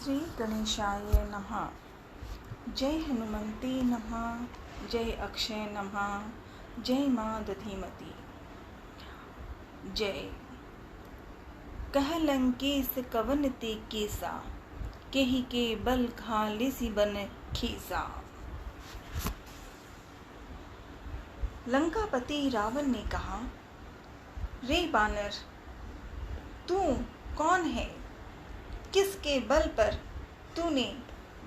श्री गणेशाय नमः। जय हनुमंते नमः। जय अक्षय नमः। जय माँ दधिमती। जय कह लंकेश कवन ते केसा, केहि के बल खालिसी बन खीसा। लंकापति रावण ने कहा, रे बानर, तू कौन है? किसके बल पर तूने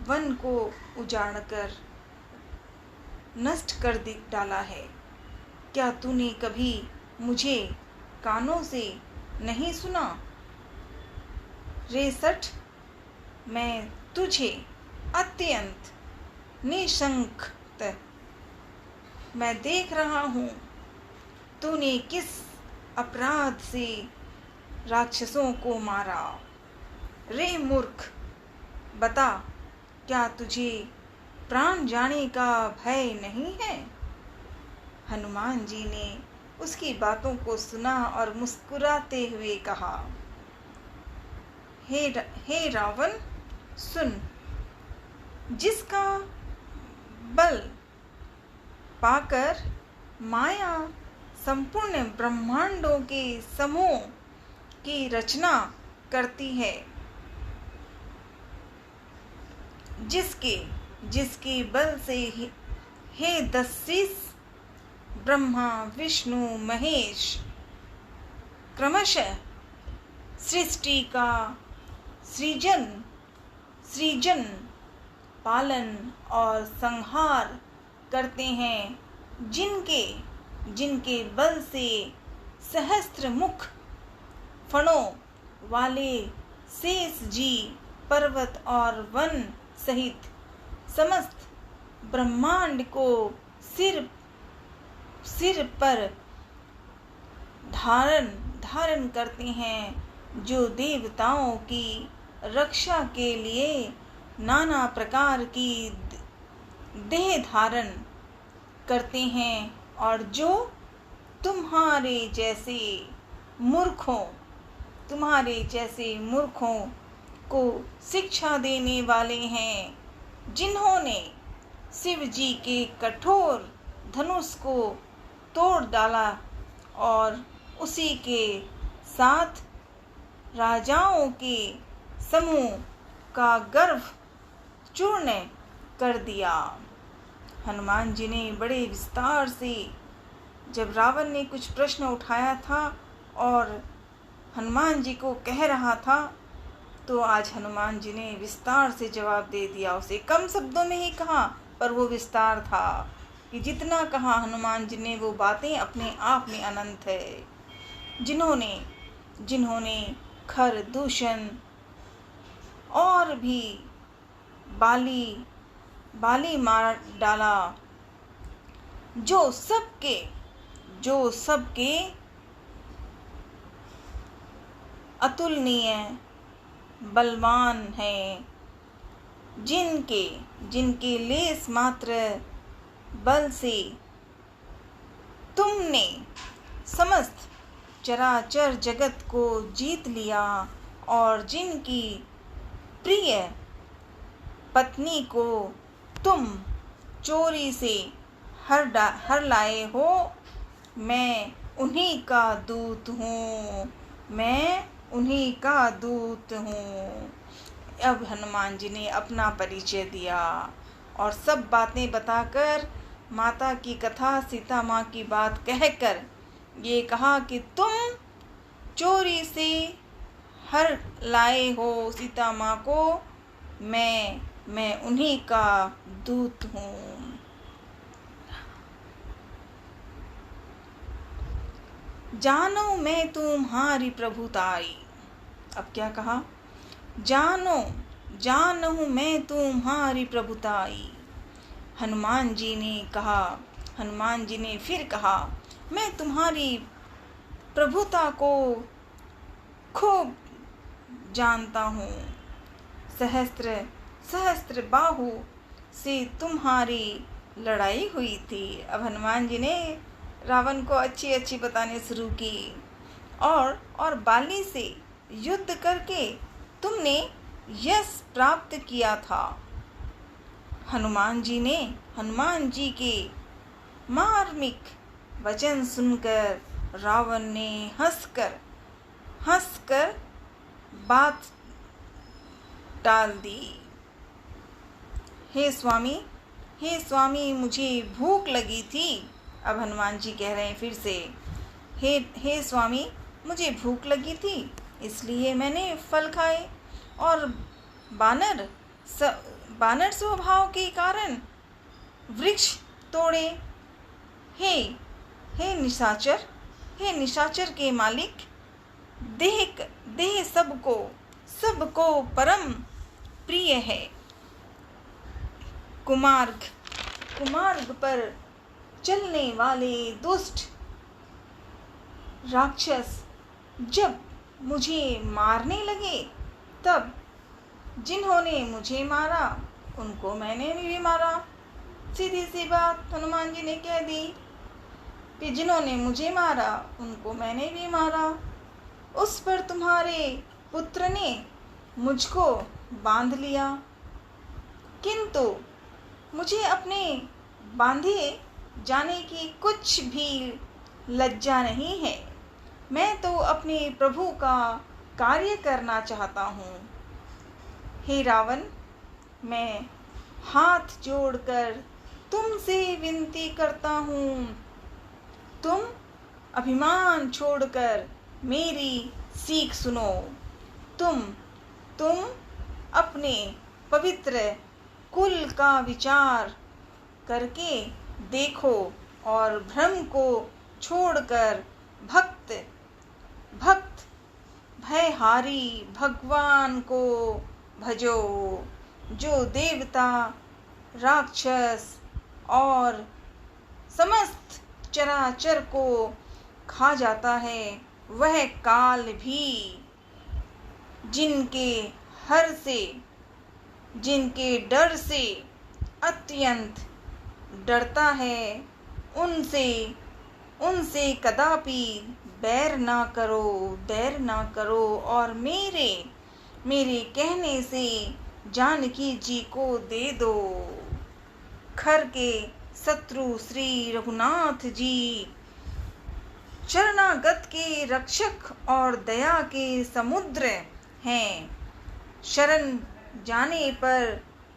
वन को उजाड़कर नष्ट कर डाला है? क्या तूने कभी मुझे कानों से नहीं सुना? रे सठ, मैं तुझे अत्यंत निशंक मैं देख रहा हूँ। तूने किस अपराध से राक्षसों को मारा? रे मूर्ख, बता, क्या तुझे प्राण जाने का भय नहीं है? हनुमान जी ने उसकी बातों को सुना और मुस्कुराते हुए कहा, हे रावण, सुन, जिसका बल पाकर माया संपूर्ण ब्रह्मांडों के समूह की रचना करती है, जिसके बल से हे दशीस ब्रह्मा विष्णु महेश क्रमशः सृष्टि का सृजन पालन और संहार करते हैं, जिनके बल से सहस्त्र मुख फणों वाले शेष जी पर्वत और वन सहित समस्त ब्रह्मांड को सिर पर धारण करते हैं, जो देवताओं की रक्षा के लिए नाना प्रकार की देह धारण करते हैं, और जो तुम्हारे जैसे मूर्खों को शिक्षा देने वाले हैं, जिन्होंने शिव जी के कठोर धनुष को तोड़ डाला और उसी के साथ राजाओं के समूह का गर्व चूर्ण कर दिया। हनुमान जी ने बड़े विस्तार से, जब रावण ने कुछ प्रश्न उठाया था और हनुमान जी को कह रहा था, तो आज हनुमान जी ने विस्तार से जवाब दे दिया। उसे कम शब्दों में ही कहा, पर वो विस्तार था कि जितना कहा हनुमान जी ने, वो बातें अपने आप में अनंत है। जिन्होंने खर दूषण और भी बाली मार डाला, जो सबके अतुलनीय बलवान हैं, जिनके लेस मात्र बल से तुमने समस्त चराचर जगत को जीत लिया, और जिनकी प्रिय पत्नी को तुम चोरी से हर लाए हो। मैं उन्हीं का दूत हूँ। अब हनुमान जी ने अपना परिचय दिया और सब बातें बताकर, माता की कथा, सीता माँ की बात कहकर ये कहा कि तुम चोरी से हर लाए हो सीता माँ को, मैं उन्हीं का दूत हूँ। जानो मैं तुम्हारी प्रभुताई। अब क्या कहा? जानहूं मैं तुम्हारी प्रभुताई। हनुमान जी ने फिर कहा, मैं तुम्हारी प्रभुता को खूब जानता हूँ। सहस्त्र बाहु से तुम्हारी लड़ाई हुई थी। अब हनुमान जी ने रावण को अच्छी बताने शुरू की, और बाली से युद्ध करके तुमने यश प्राप्त किया था। हनुमान जी के मार्मिक वचन सुनकर रावण ने हंसकर बात टाल दी। हे स्वामी मुझे भूख लगी थी। अब हनुमान जी कह रहे हैं फिर से, हे स्वामी मुझे भूख लगी थी, इसलिए मैंने फल खाए और बानर स्वभाव के कारण वृक्ष तोड़े। हे निशाचर के मालिक, देह सबको परम प्रिय है। कुमार्ग पर चलने वाले दुष्ट राक्षस जब मुझे मारने लगे, तब जिन्होंने मुझे मारा उनको मैंने भी मारा। सीधी सी बात हनुमान जी ने कह दी कि जिन्होंने मुझे मारा उनको मैंने भी मारा। उस पर तुम्हारे पुत्र ने मुझको बांध लिया, किंतु मुझे अपने बांधे जाने की कुछ भी लज्जा नहीं है। मैं तो अपने प्रभु का कार्य करना चाहता हूँ। हे रावण, मैं हाथ जोड़कर तुमसे विनती करता हूँ, तुम अभिमान छोड़कर मेरी सीख सुनो। तुम अपने पवित्र कुल का विचार करके देखो और भ्रम को छोड़कर भक्त भयहारी भगवान को भजो, जो देवता राक्षस और समस्त चराचर को खा जाता है। वह काल भी जिनके डर से अत्यंत डरता है, उनसे कदापि बैर ना करो और मेरे कहने से जानकी जी को दे दो। खर के शत्रु श्री रघुनाथ जी शरणागत के रक्षक और दया के समुद्र हैं। शरण जाने पर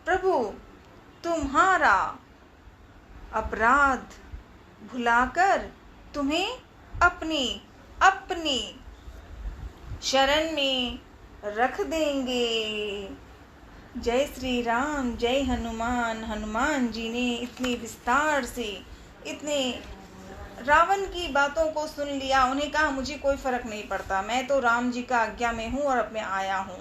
प्रभु तुम्हारा अपराध भुलाकर तुम्हें अपनी शरण में रख देंगे। जय श्री राम, जय हनुमान। हनुमान जी ने इतने विस्तार से इतने रावण की बातों को सुन लिया। उन्हें कहा मुझे कोई फर्क नहीं पड़ता, मैं तो राम जी का आज्ञा में हूँ और अब मैं आया हूँ।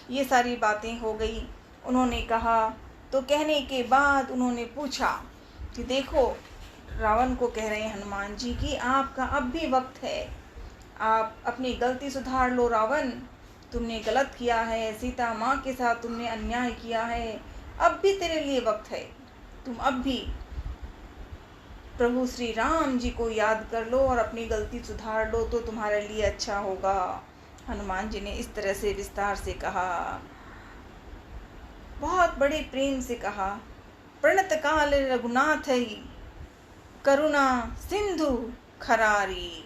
ये सारी बातें हो गई। उन्होंने कहा, तो कहने के बाद उन्होंने पूछा कि देखो, रावण को कह रहे हैं हनुमान जी कि आपका अब भी वक्त है, आप अपनी गलती सुधार लो। रावण, तुमने गलत किया है, सीता माँ के साथ तुमने अन्याय किया है, अब भी तेरे लिए वक्त है। तुम अब भी प्रभु श्री राम जी को याद कर लो और अपनी गलती सुधार लो, तो तुम्हारे लिए अच्छा होगा। हनुमान जी ने इस तरह से विस्तार से कहा, बहुत बड़े प्रेम से कहा। प्रणत काल रघुनाथ करुणा सिंधु खरारी,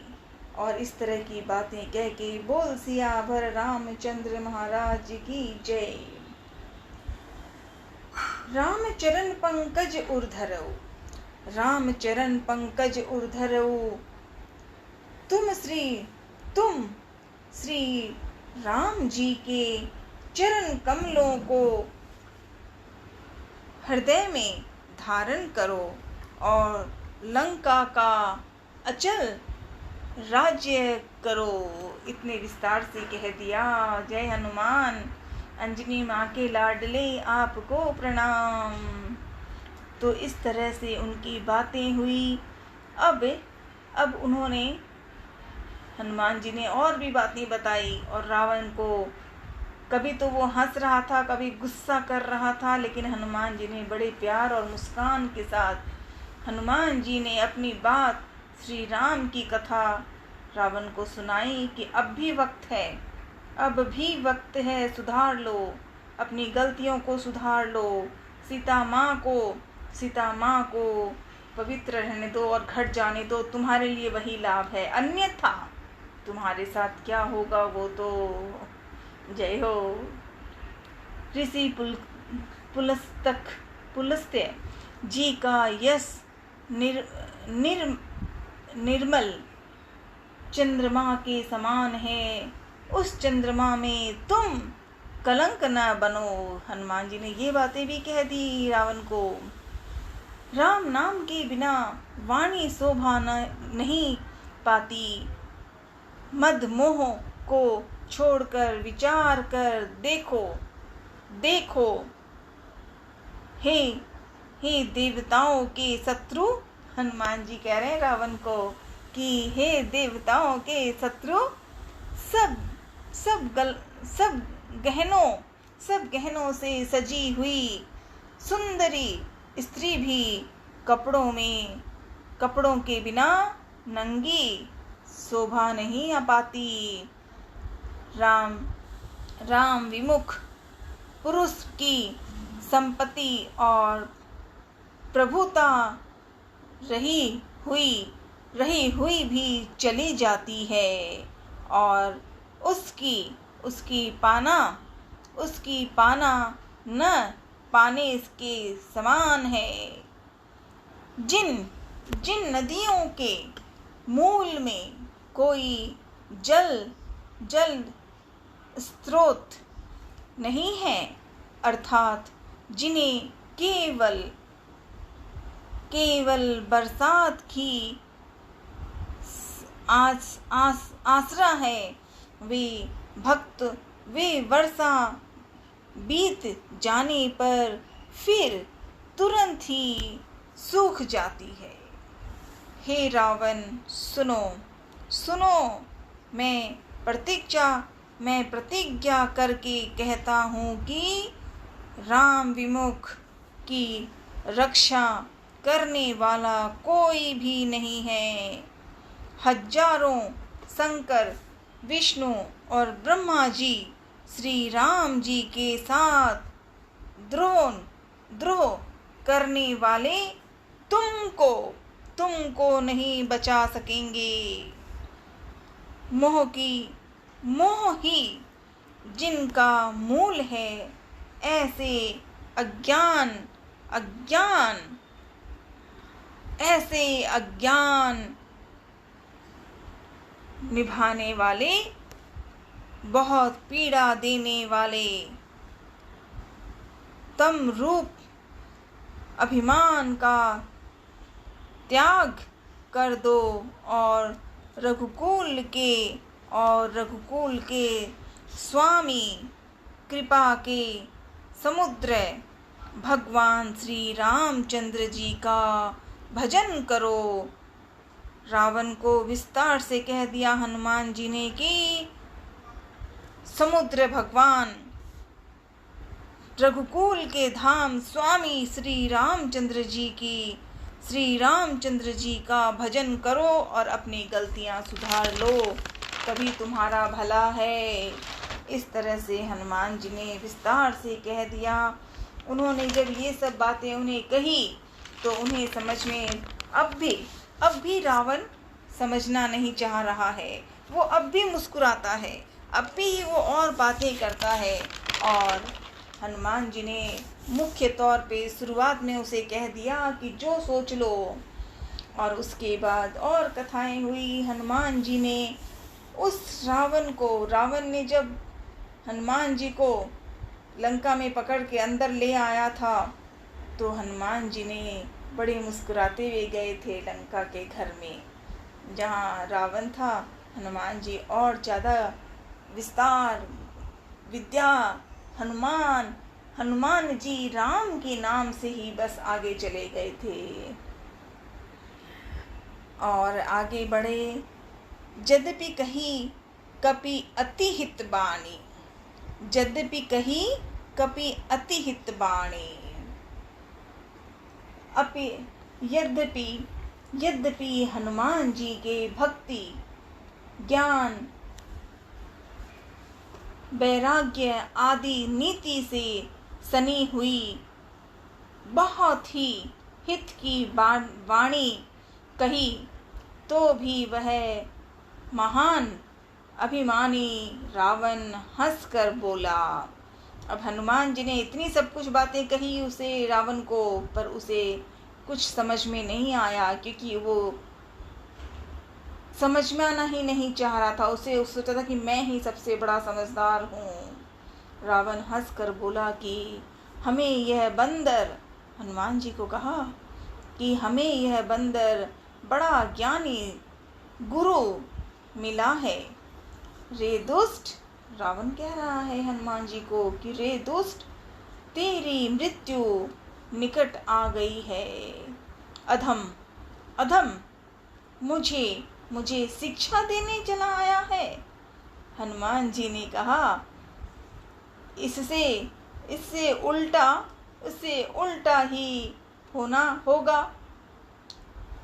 और इस तरह की बातें कह के बोल सियावर रामचंद्र महाराज की जय। रामचरण पंकज उर्धरौ, तुम श्री राम जी के चरण कमलों को हृदय में धारण करो और लंका का अचल राज्य करो। इतने विस्तार से कह दिया। जय हनुमान। अंजनी माँ के लाडले आपको प्रणाम। तो इस तरह से उनकी बातें हुई। अब उन्होंने, हनुमान जी ने और भी बातें बताई और रावण को कभी तो वो हंस रहा था, कभी गुस्सा कर रहा था, लेकिन हनुमान जी ने बड़े प्यार और मुस्कान के साथ हनुमान जी ने अपनी बात, श्री राम की कथा रावण को सुनाई कि अब भी वक्त है, सुधार लो, अपनी गलतियों को सुधार लो, सीता माँ को पवित्र रहने दो और घट जाने दो, तुम्हारे लिए वही लाभ है, अन्यथा तुम्हारे साथ क्या होगा वो तो जय हो। ऋषि पुलस्त्य जी का यश निर्मल चंद्रमा के समान है, उस चंद्रमा में तुम कलंक न बनो। हनुमान जी ने ये बातें भी कह दी रावण को। राम नाम के बिना वाणी शोभा नहीं पाती, मद मोह को छोड़कर विचार कर देखो हे देवताओं के शत्रु। हनुमान जी कह रहे हैं रावण को कि हे देवताओं के शत्रु, सब गहनों से सजी हुई सुंदरी स्त्री भी कपड़ों के बिना नंगी शोभा नहीं आ पाती। राम विमुख पुरुष की संपत्ति और प्रभुता रही हुई भी चली जाती है और उसकी पाना न पाने के समान है। जिन नदियों के मूल में कोई जल स्रोत नहीं है, अर्थात जिन्हें केवल बरसात की आसरा है, वे वर्षा बीत जाने पर फिर तुरंत ही सूख जाती है। हे रावण, सुनो, मैं प्रतिज्ञा करके कहता हूँ कि राम विमुख की रक्षा करने वाला कोई भी नहीं है। हजारों शंकर, विष्णु और ब्रह्मा जी श्री राम जी के साथ द्रोह करने वाले तुमको नहीं बचा सकेंगे। मोह ही जिनका मूल है, ऐसे अज्ञान निभाने वाले, बहुत पीड़ा देने वाले तम रूप अभिमान का त्याग कर दो और रघुकुल के स्वामी कृपा के समुद्र भगवान श्री रामचंद्र जी का भजन करो। रावण को विस्तार से कह दिया हनुमान जी ने कि समुद्र भगवान, रघुकुल के धाम स्वामी श्री रामचंद्र जी का भजन करो और अपनी गलतियां सुधार लो, तभी तुम्हारा भला है। इस तरह से हनुमान जी ने विस्तार से कह दिया। उन्होंने जब ये सब बातें उन्हें कही तो उन्हें समझ में अब भी रावण समझना नहीं चाह रहा है। वो अब भी मुस्कुराता है, अब भी वो और बातें करता है। और हनुमान जी ने मुख्य तौर पे शुरुआत में उसे कह दिया कि जो सोच लो, और उसके बाद और कथाएं हुई। हनुमान जी ने उस रावण ने जब हनुमान जी को लंका में पकड़ के अंदर ले आया था तो हनुमान जी ने बड़े मुस्कुराते हुए गए थे लंका के घर में। जहाँ रावण था, हनुमान जी और ज़्यादा विस्तार विद्या, हनुमान जी राम के नाम से ही बस आगे चले गए थे और आगे बढ़े। यद्यपि कही कपि अति हित बाणी, यद्यपि हनुमान जी के भक्ति ज्ञान वैराग्य आदि नीति से सनी हुई बहुत ही हित की वाणी कही, तो भी वह महान अभिमानी रावण हंसकर बोला। अब हनुमान जी ने इतनी सब कुछ बातें कही उसे रावण को, पर उसे कुछ समझ में नहीं आया, क्योंकि वो समझ में आना ही नहीं चाह रहा था। उसे सोचा था कि मैं ही सबसे बड़ा समझदार हूँ। रावण हंसकर बोला कि हमें यह बंदर, हनुमान जी को कहा कि हमें यह बंदर बड़ा ज्ञानी गुरु मिला है। रे दुष्ट, रावण कह रहा है हनुमान जी को कि रे दुष्ट, तेरी मृत्यु निकट आ गई है। अधम, अधम, मुझे शिक्षा देने चला आया है। हनुमान जी ने कहा इससे उल्टा ही होगा।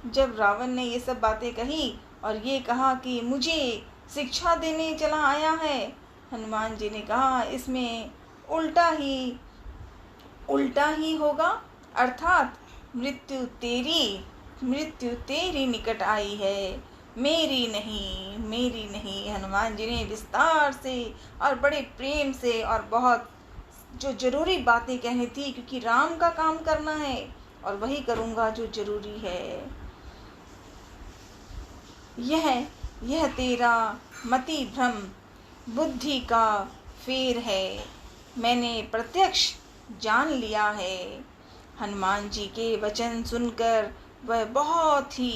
जब रावण ने ये सब बातें कही और ये कहा कि मुझे शिक्षा देने चला आया है, हनुमान जी ने कहा इसमें उल्टा ही होगा, अर्थात मृत्यु तेरी निकट आई है, मेरी नहीं। हनुमान जी ने विस्तार से और बड़े प्रेम से और बहुत जो जरूरी बातें कहनी थी, क्योंकि राम का काम करना है और वही करूँगा जो जरूरी है। यह तेरा मति भ्रम बुद्धि का फेर है, मैंने प्रत्यक्ष जान लिया है। हनुमान जी के वचन सुनकर वह बहुत ही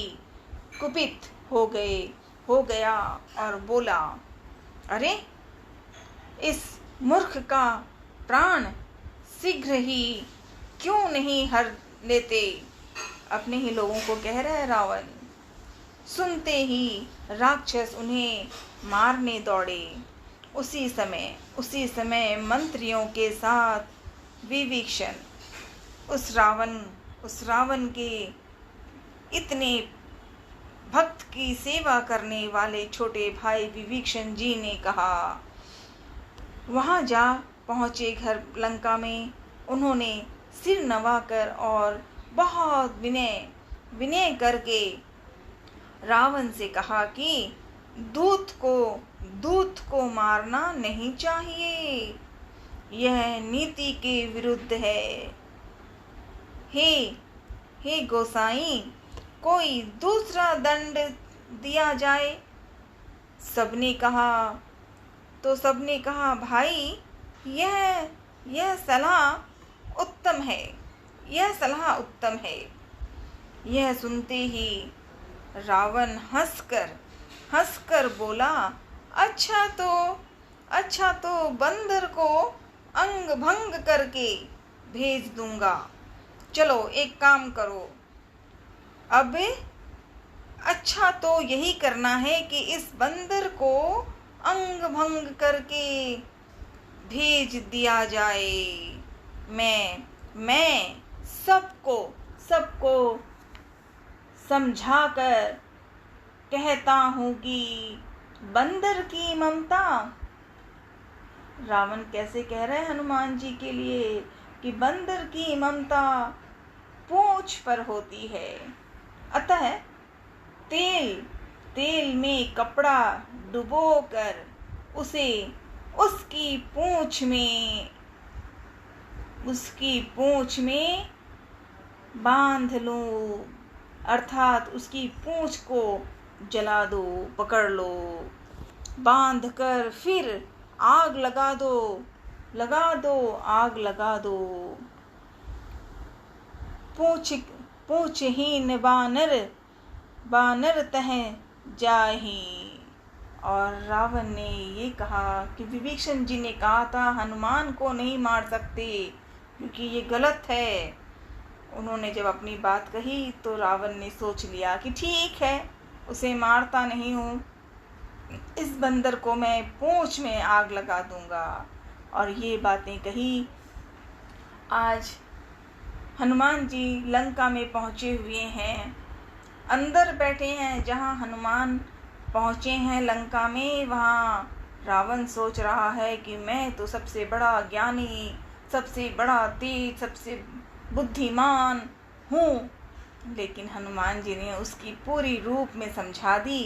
कुपित हो गया और बोला, अरे इस मूर्ख का प्राण शीघ्र ही क्यों नहीं हर लेते। अपने ही लोगों को कह रहा है रावण। सुनते ही राक्षस उन्हें मारने दौड़े। उसी समय मंत्रियों के साथ विभीषण, उस रावण के इतने भक्त की सेवा करने वाले छोटे भाई विभीषण जी ने कहा, वहां जा पहुंचे घर लंका में। उन्होंने सिर नवाकर और बहुत विनय करके रावण से कहा कि दूत को मारना नहीं चाहिए, यह नीति के विरुद्ध है। हे गोसाई, कोई दूसरा दंड दिया जाए। सबने कहा भाई यह सलाह उत्तम है। यह सुनते ही रावण हंसकर बोला, अच्छा तो बंदर को अंग भंग करके भेज दूंगा। चलो एक काम करो, अब अच्छा तो यही करना है कि इस बंदर को अंग भंग करके भेज दिया जाए। मैं सबको समझाकर कहता हूँ कि बंदर की ममता, रावण कैसे कह रहे हैं हनुमान जी के लिए कि बंदर की ममता पूंछ पर होती है। अतः तेल में कपड़ा डुबोकर उसे उसकी पूंछ में बांध लो, अर्थात उसकी पूंछ को जला दो, पकड़ लो, बांध कर फिर आग लगा दो, आग लगा दो। पूंछहीन बानर तह जाहि। और रावण ने ये कहा कि विभीषण जी ने कहा था हनुमान को नहीं मार सकते क्योंकि ये गलत है। उन्होंने जब अपनी बात कही तो रावण ने सोच लिया कि ठीक है, उसे मारता नहीं हूँ, इस बंदर को मैं पूंछ में आग लगा दूंगा। और ये बातें कही। आज हनुमान जी लंका में पहुँचे हुए हैं, अंदर बैठे हैं। जहाँ हनुमान पहुँचे हैं लंका में, वहाँ रावण सोच रहा है कि मैं तो सबसे बड़ा ज्ञानी, सबसे बड़ा तेज, सबसे बुद्धिमान हूँ, लेकिन हनुमान जी ने उसकी पूरी रूप में समझा दी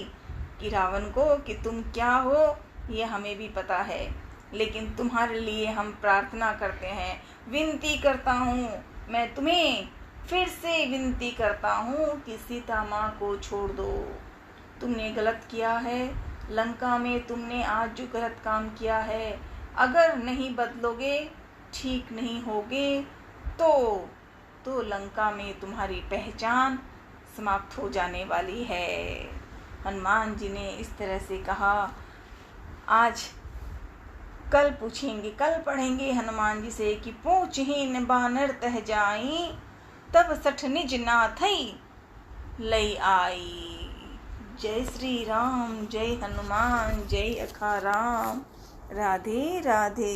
कि रावण को कि तुम क्या हो ये हमें भी पता है, लेकिन तुम्हारे लिए हम प्रार्थना करते हैं, विनती करता हूँ, मैं तुम्हें फिर से विनती करता हूँ कि सीता माँ को छोड़ दो। तुमने गलत किया है, लंका में तुमने आज जो गलत काम किया है, अगर नहीं बदलोगे, ठीक नहीं होगे तो लंका में तुम्हारी पहचान समाप्त हो जाने वाली है। हनुमान जी ने इस तरह से कहा। आज कल पूछेंगे, कल पढ़ेंगे हनुमान जी से कि पूछहीन बानर तह जाई, तब सठ निज नाथई लई आई। जय श्री राम, जय हनुमान, जय अखाराम। राधे राधे।